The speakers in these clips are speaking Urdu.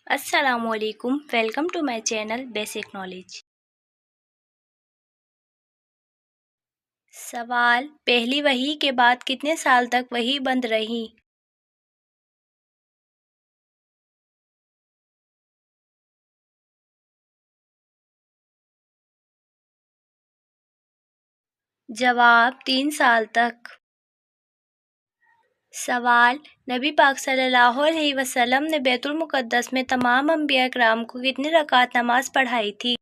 السلام علیکم، welcome to my channel basic knowledge. سوال: پہلی وحی کے بعد کتنے سال تک وحی بند رہی؟ جواب: 3 سال تک۔ سوال: نبی پاک صلی اللہ علیہ وسلم نے بیت المقدس میں تمام انبیاء کرام کو کتنی رکعت نماز پڑھائی تھی؟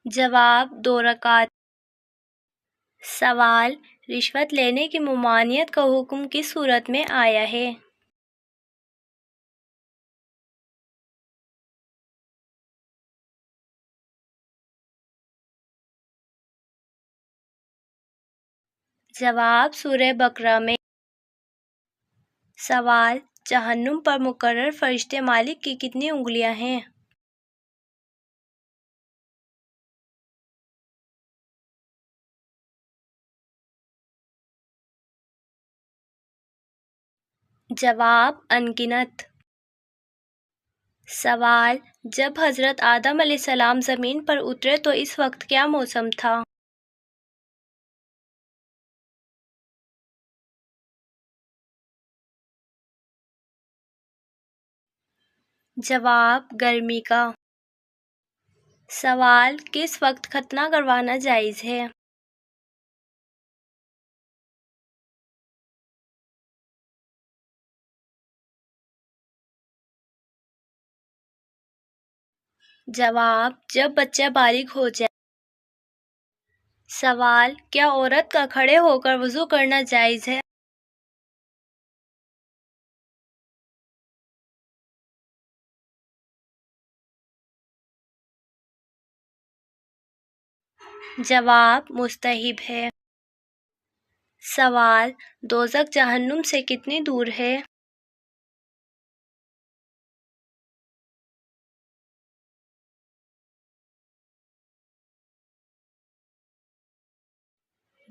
جواب: 2 رکعت۔ سوال: رشوت لینے کی ممانعت کا حکم کس صورت میں آیا ہے؟ جواب: سورہ بقرہ میں۔ سوال: جہنم پر مقرر فرشتے مالک کی کتنی انگلیاں ہیں؟ جواب: انگنت۔ سوال: جب حضرت آدم علیہ السلام زمین پر اترے تو اس وقت کیا موسم تھا؟ جواب: گرمی کا۔ سوال: کس وقت ختنہ کروانا جائز ہے؟ جواب: جب بچہ بالغ ہو جائے۔ سوال: کیا عورت کا کھڑے ہو کر وضو کرنا جائز ہے؟ جواب: مستحب ہے۔ سوال: دوزخ جہنم سے کتنی دور ہے؟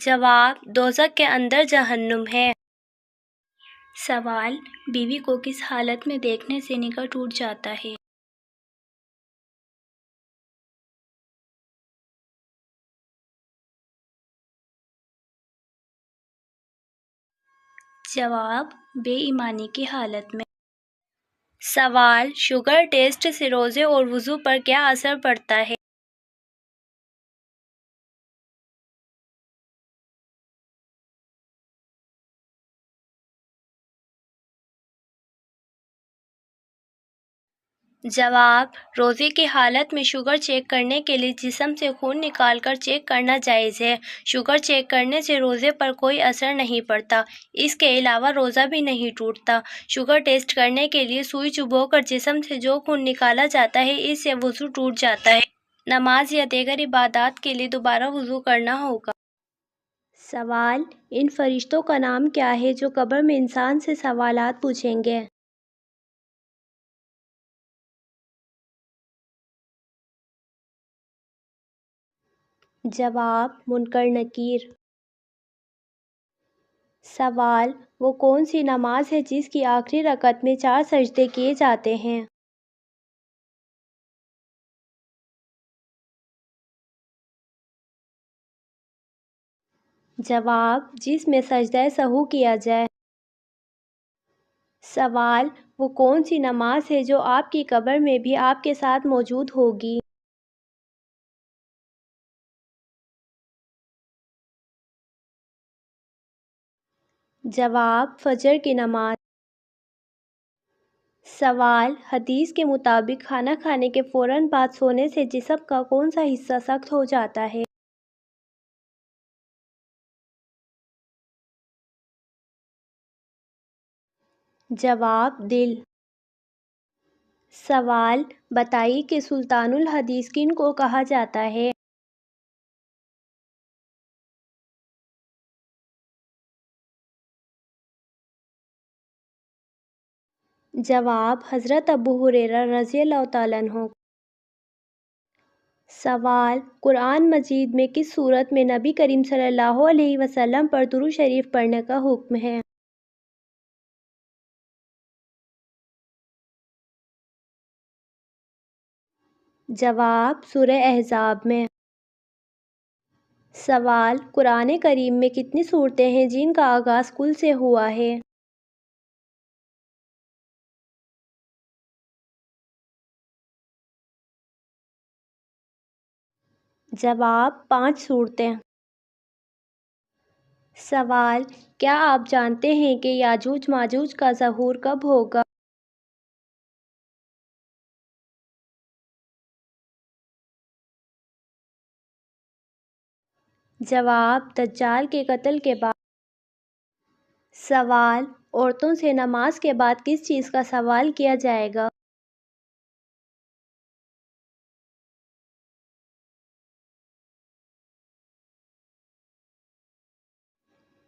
جواب: دوزخ کے اندر جہنم ہے۔ سوال: بیوی کو کس حالت میں دیکھنے سے نکاح ٹوٹ جاتا ہے؟ جواب: بے ایمانی کی حالت میں۔ سوال: شوگر ٹیسٹ سے روزے اور وضو پر کیا اثر پڑتا ہے؟ جواب: روزے کی حالت میں شوگر چیک کرنے کے لیے جسم سے خون نکال کر چیک کرنا جائز ہے۔ شوگر چیک کرنے سے روزے پر کوئی اثر نہیں پڑتا، اس کے علاوہ روزہ بھی نہیں ٹوٹتا۔ شوگر ٹیسٹ کرنے کے لیے سوئی چبو کر جسم سے جو خون نکالا جاتا ہے اس سے وضو ٹوٹ جاتا ہے۔ نماز یا دیگر عبادات کے لیے دوبارہ وضو کرنا ہوگا۔ سوال: ان فرشتوں کا نام کیا ہے جو قبر میں انسان سے سوالات پوچھیں گے؟ جواب: منکر نکیر۔ سوال: وہ کون سی نماز ہے جس کی آخری رکعت میں 4 سجدے کیے جاتے ہیں؟ جواب: جس میں سجدہ سہو کیا جائے۔ سوال: وہ کون سی نماز ہے جو آپ کی قبر میں بھی آپ کے ساتھ موجود ہوگی؟ جواب: فجر کی نماز۔ سوال: حدیث کے مطابق کھانا کھانے کے فوراً بعد سونے سے جسم کا کون سا حصہ سخت ہو جاتا ہے؟ جواب: دل۔ سوال: بتائیے کہ سلطان الحدیث کن کو کہا جاتا ہے؟ جواب: حضرت ابو ہریرہ رضی اللہ تعالیٰ عنہ۔ سوال: قرآن مجید میں کس صورت میں نبی کریم صلی اللہ علیہ وسلم پر درود شریف پڑھنے کا حکم ہے؟ جواب: سورہ احزاب میں۔ سوال: قرآن کریم میں کتنی صورتیں ہیں جن کا آغاز قل سے ہوا ہے؟ جواب: 5 صورتیں۔ سوال: کیا آپ جانتے ہیں کہ یاجوج ماجوج کا ظہور کب ہوگا؟ جواب: دجال کے قتل کے بعد۔ سوال: عورتوں سے نماز کے بعد کس چیز کا سوال کیا جائے گا؟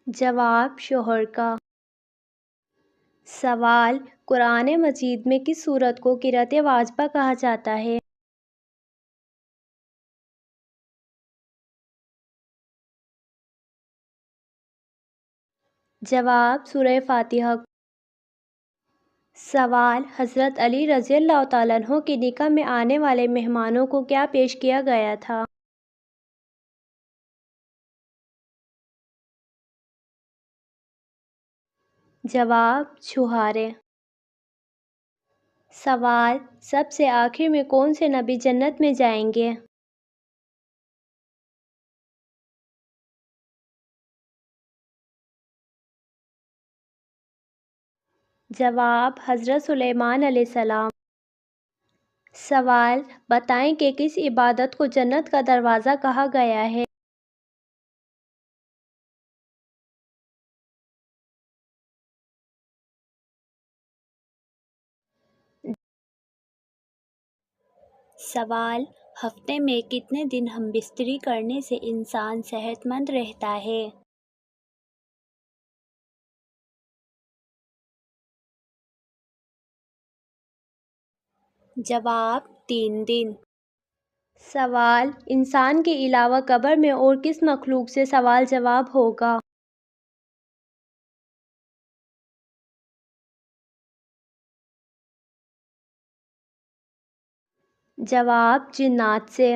جواب: شوہر کا۔ سوال: قرآن مجید میں کس سورت کو قرأت واجبہ کہا جاتا ہے؟ جواب: سورہ فاتحہ۔ سوال: حضرت علی رضی اللہ تعالیٰ عنہ کے نکاح میں آنے والے مہمانوں کو کیا پیش کیا گیا تھا؟ جواب: چھہارے۔ سوال: سب سے آخر میں کون سے نبی جنت میں جائیں گے؟ جواب: حضرت سلیمان علیہ السلام۔ سوال: بتائیں کہ کس عبادت کو جنت کا دروازہ کہا گیا ہے؟ سوال: ہفتے میں کتنے دن ہم بستری کرنے سے انسان صحت مند رہتا ہے؟ جواب: 3 دن۔ سوال: انسان کے علاوہ قبر میں اور کس مخلوق سے سوال جواب ہوگا؟ جواب: جنات سے۔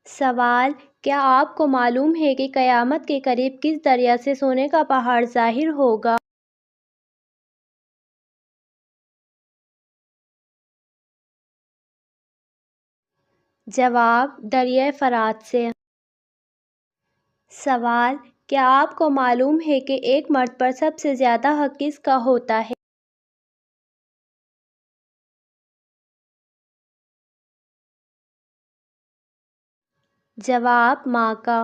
سوال: کیا آپ کو معلوم ہے کہ قیامت کے قریب کس دریا سے سونے کا پہاڑ ظاہر ہوگا؟ جواب: دریائے فرات سے۔ سوال: کیا آپ کو معلوم ہے کہ ایک مرد پر سب سے زیادہ حق کس کا ہوتا ہے؟ جواب: ماں کا۔